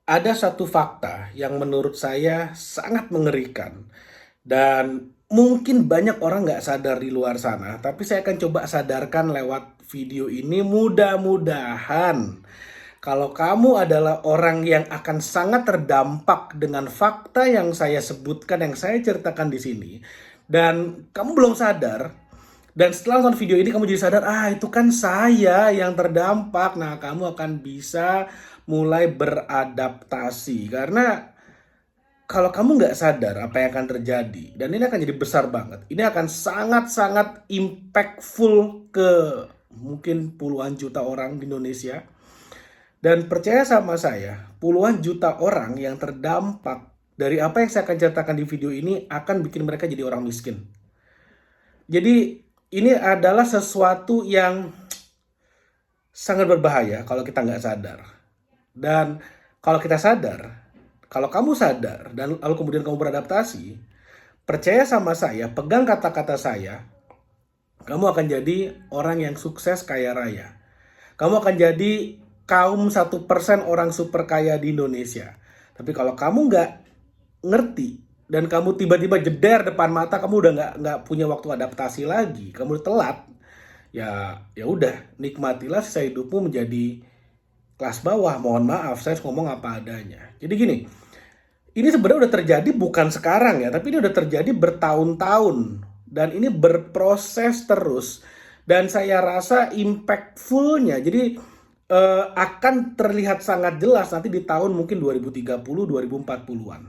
Ada satu fakta yang menurut saya sangat mengerikan dan mungkin banyak orang nggak sadar di luar sana, tapi saya akan coba sadarkan lewat video ini. Mudah-mudahan kalau kamu adalah orang yang akan sangat terdampak dengan fakta yang saya sebutkan, yang saya ceritakan di sini, dan kamu belum sadar, dan setelah nonton video ini kamu jadi sadar, itu kan saya yang terdampak. Nah, kamu akan bisa mulai beradaptasi. Karena kalau kamu nggak sadar apa yang akan terjadi, dan ini akan jadi besar banget. Ini akan sangat-sangat impactful ke mungkin puluhan juta orang di Indonesia. Dan percaya sama saya, puluhan juta orang yang terdampak dari apa yang saya akan ceritakan di video ini akan bikin mereka jadi orang miskin. Jadi ini adalah sesuatu yang sangat berbahaya kalau kita nggak sadar. Dan kalau kita sadar, kalau kamu sadar dan lalu kemudian kamu beradaptasi, percaya sama saya, pegang kata-kata saya, kamu akan jadi orang yang sukses kaya raya. Kamu akan jadi kaum 1% orang super kaya di Indonesia. Tapi kalau kamu nggak ngerti dan kamu tiba-tiba jeder depan mata, kamu udah nggak punya waktu adaptasi lagi, kamu udah telat, ya udah, nikmatilah sisa hidupmu menjadi kelas bawah. Mohon maaf, saya harus ngomong apa adanya. Jadi gini, ini sebenarnya udah terjadi bukan sekarang ya, tapi ini udah terjadi bertahun-tahun dan ini berproses terus. Dan saya rasa impactfulnya, jadi akan terlihat sangat jelas nanti di tahun mungkin 2030, 2040-an.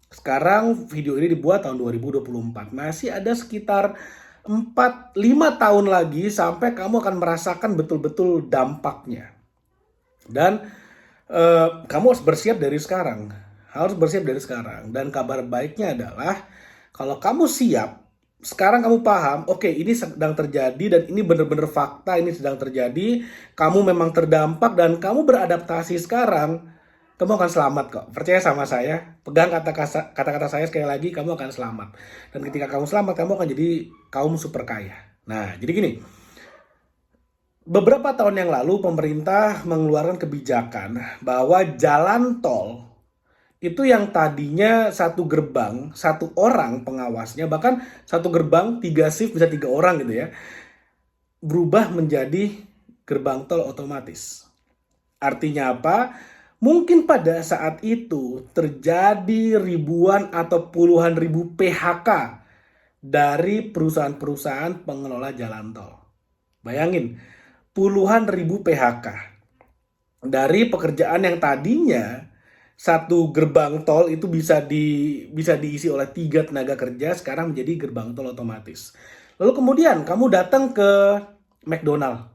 Sekarang video ini dibuat tahun 2024. Masih ada sekitar 4-5 tahun lagi sampai kamu akan merasakan betul-betul dampaknya. Dan kamu harus bersiap dari sekarang. Harus bersiap dari sekarang. Dan kabar baiknya adalah kalau kamu siap, sekarang kamu paham, oke, ini sedang terjadi dan ini benar-benar fakta, ini sedang terjadi. Kamu memang terdampak dan kamu beradaptasi sekarang, kamu akan selamat kok. Percaya sama saya, pegang kata-kata saya sekali lagi, kamu akan selamat. Dan ketika kamu selamat, kamu akan jadi kaum super kaya. Nah, jadi gini, beberapa tahun yang lalu pemerintah mengeluarkan kebijakan bahwa jalan tol itu yang tadinya satu gerbang, satu orang pengawasnya, bahkan satu gerbang 3 shift bisa 3 orang gitu ya, berubah menjadi gerbang tol otomatis. Artinya apa? Mungkin pada saat itu terjadi ribuan atau puluhan ribu PHK dari perusahaan-perusahaan pengelola jalan tol. Bayangin, puluhan ribu PHK dari pekerjaan yang tadinya satu gerbang tol itu bisa diisi oleh 3 tenaga kerja, sekarang menjadi gerbang tol otomatis. Lalu kemudian kamu datang ke McDonald,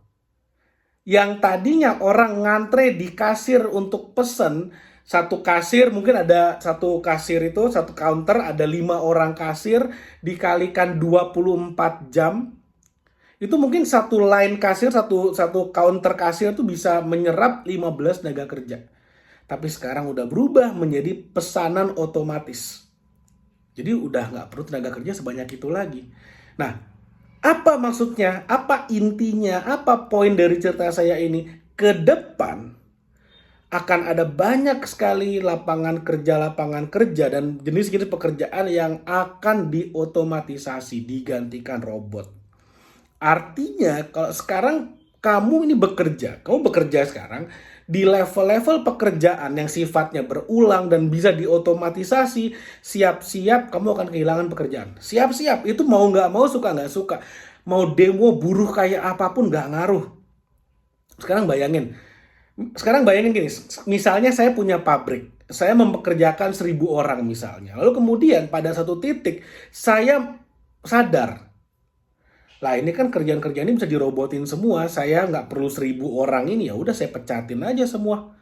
yang tadinya orang ngantre di kasir untuk pesen, satu kasir mungkin ada satu kasir itu, satu counter ada 5 orang kasir, dikalikan 24 jam, itu mungkin satu line kasir, satu counter kasir itu bisa menyerap 15 tenaga kerja. Tapi sekarang udah berubah menjadi pesanan otomatis. Jadi udah nggak perlu tenaga kerja sebanyak itu lagi. Nah, apa maksudnya? Apa intinya? Apa poin dari cerita saya ini? Ke depan akan ada banyak sekali lapangan kerja dan jenis-jenis pekerjaan yang akan diotomatisasi, digantikan robot. Artinya kalau sekarang kamu ini kamu bekerja sekarang di level-level pekerjaan yang sifatnya berulang dan bisa diotomatisasi, siap-siap kamu akan kehilangan pekerjaan. Siap-siap, itu mau nggak mau, suka nggak suka. Mau demo buruh kayak apapun nggak ngaruh. Sekarang bayangin gini, misalnya saya punya pabrik, saya mempekerjakan 1.000 orang misalnya. Lalu kemudian pada satu titik saya sadar, lah ini kan kerjaan-kerjaan ini bisa dirobotin semua. Saya nggak perlu 1.000 orang ini, ya udah saya pecatin aja semua.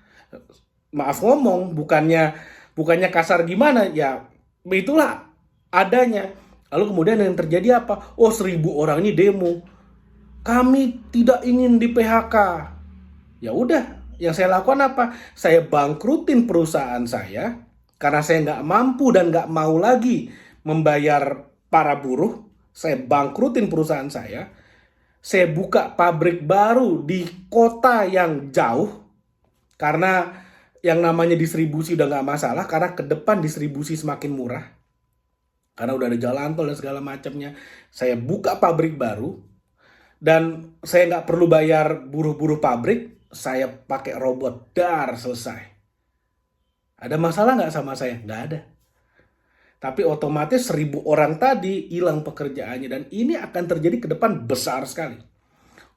Maaf ngomong, bukannya kasar gimana, ya itulah adanya. Lalu kemudian yang terjadi apa? Oh, 1.000 orang ini demo. Kami tidak ingin di PHK. Ya udah, yang saya lakukan apa? Saya bangkrutin perusahaan saya karena saya nggak mampu dan nggak mau lagi membayar para buruh. Saya bangkrutin perusahaan saya. Saya buka pabrik baru di kota yang jauh karena yang namanya distribusi udah nggak masalah karena ke depan distribusi semakin murah. Karena udah ada jalan tol dan segala macamnya. Saya buka pabrik baru dan saya nggak perlu bayar buruh-buruh pabrik. Saya pakai robot, dar, selesai. Ada masalah nggak sama saya? Nggak ada. Tapi otomatis 1.000 orang tadi hilang pekerjaannya dan ini akan terjadi ke depan besar sekali.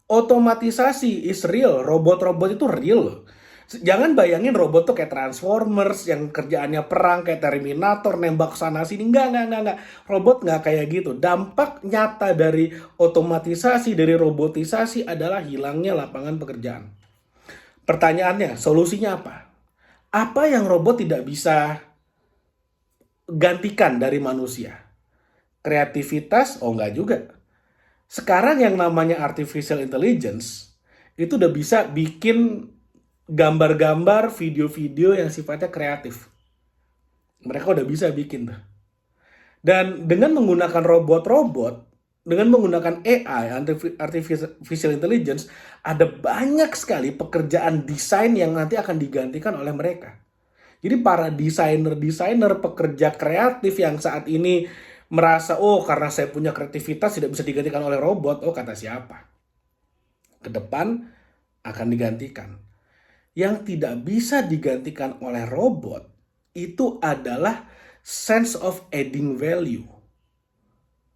Otomatisasi is real, robot-robot itu real loh. Jangan bayangin robot tuh kayak Transformers yang kerjaannya perang kayak Terminator nembak sana sini. Enggak. Robot nggak kayak gitu. Dampak nyata dari otomatisasi, dari robotisasi adalah hilangnya lapangan pekerjaan. Pertanyaannya, solusinya apa? Apa yang robot tidak bisa gantikan dari manusia? Kreativitas? Oh enggak juga. Sekarang yang namanya artificial intelligence itu udah bisa bikin gambar-gambar, video-video yang sifatnya kreatif. Mereka udah bisa bikin tuh. Dan dengan menggunakan robot-robot, dengan menggunakan AI, artificial intelligence, ada banyak sekali pekerjaan desain yang nanti akan digantikan oleh mereka. Jadi para desainer-desainer, pekerja kreatif yang saat ini merasa, oh karena saya punya kreativitas tidak bisa digantikan oleh robot. Oh kata siapa? Ke depan akan digantikan. Yang tidak bisa digantikan oleh robot itu adalah sense of adding value.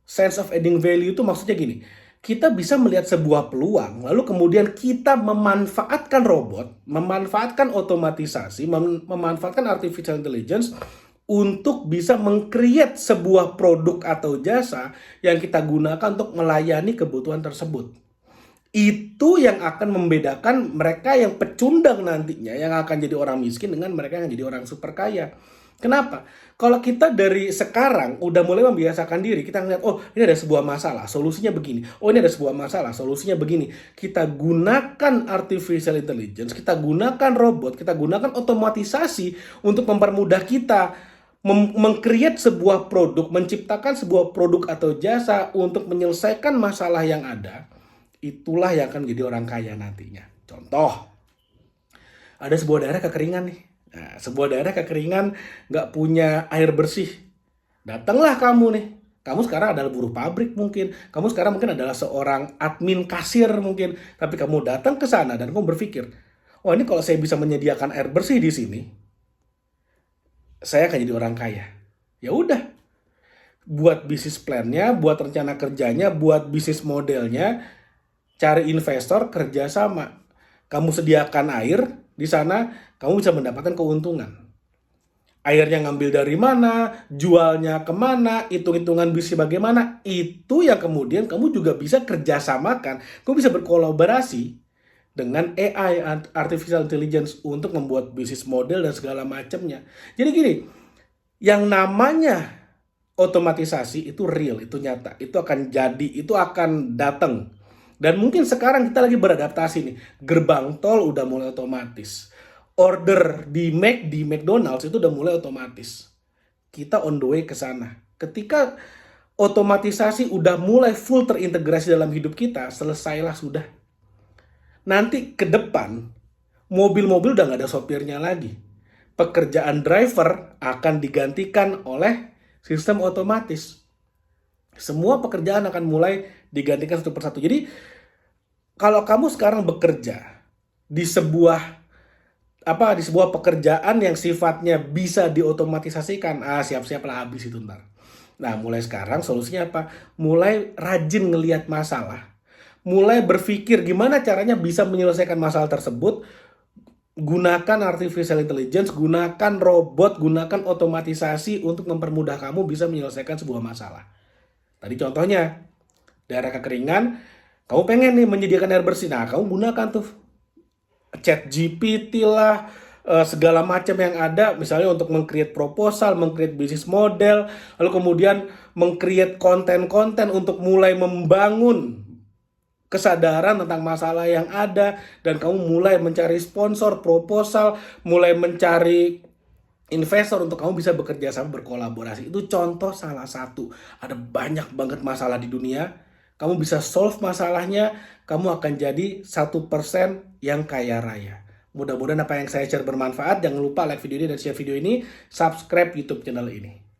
Sense of adding value itu maksudnya gini, kita bisa melihat sebuah peluang, lalu kemudian kita memanfaatkan robot, memanfaatkan otomatisasi, memanfaatkan artificial intelligence untuk bisa meng-create sebuah produk atau jasa yang kita gunakan untuk melayani kebutuhan tersebut. Itu yang akan membedakan mereka yang pecundang nantinya, yang akan jadi orang miskin dengan mereka yang jadi orang super kaya. Kenapa? Kalau kita dari sekarang udah mulai membiasakan diri, kita ngeliat, oh ini ada sebuah masalah, solusinya begini. Oh ini ada sebuah masalah, solusinya begini. Kita gunakan artificial intelligence, kita gunakan robot, kita gunakan otomatisasi untuk mempermudah kita meng-create sebuah produk, menciptakan sebuah produk atau jasa untuk menyelesaikan masalah yang ada. Itulah yang akan menjadi orang kaya nantinya. Contoh, ada sebuah daerah kekeringan nih. Nah, sebuah daerah kekeringan nggak punya air bersih. Datanglah kamu nih. Kamu sekarang adalah buruh pabrik mungkin. Kamu sekarang mungkin adalah seorang admin kasir mungkin. Tapi kamu datang ke sana dan kamu berpikir, oh ini kalau saya bisa menyediakan air bersih di sini, saya akan jadi orang kaya. Ya udah, buat bisnis plan-nya, buat rencana kerjanya, buat bisnis modelnya, cari investor, kerjasama. Kamu sediakan air di sana, kamu bisa mendapatkan keuntungan. Airnya ngambil dari mana, jualnya kemana, hitung-hitungan bisnis bagaimana, itu yang kemudian kamu juga bisa kerjasamakan. Kamu bisa berkolaborasi dengan AI, artificial intelligence, untuk membuat bisnis model dan segala macamnya. Jadi gini, yang namanya otomatisasi itu real, itu nyata, itu akan jadi, itu akan datang. Dan mungkin sekarang kita lagi beradaptasi nih. Gerbang tol udah mulai otomatis. Order di McDonald's itu udah mulai otomatis. Kita on the way ke sana. Ketika otomatisasi udah mulai full terintegrasi dalam hidup kita, selesailah sudah. Nanti ke depan, mobil-mobil udah nggak ada sopirnya lagi. Pekerjaan driver akan digantikan oleh sistem otomatis. Semua pekerjaan akan mulai digantikan satu persatu. Jadi kalau kamu sekarang bekerja di sebuah pekerjaan yang sifatnya bisa diotomatisasikan, siap-siaplah habis itu ntar. Nah, mulai sekarang solusinya apa? Mulai rajin ngelihat masalah. Mulai berpikir gimana caranya bisa menyelesaikan masalah tersebut. Gunakan artificial intelligence, gunakan robot, gunakan otomatisasi untuk mempermudah kamu bisa menyelesaikan sebuah masalah. Tadi contohnya, daerah kekeringan, kamu pengen nih menyediakan air bersih. Nah, kamu gunakan tuh ChatGPT lah, segala macam yang ada, misalnya untuk meng-create proposal, meng-create bisnis model, lalu kemudian meng-create konten-konten untuk mulai membangun kesadaran tentang masalah yang ada, dan kamu mulai mencari sponsor, proposal, mulai mencari investor untuk kamu bisa bekerja sama, berkolaborasi. Itu contoh salah satu. Ada banyak banget masalah di dunia. Kamu bisa solve masalahnya, kamu akan jadi 1% yang kaya raya. Mudah-mudahan apa yang saya share bermanfaat. Jangan lupa like video ini dan share video ini, subscribe YouTube channel ini.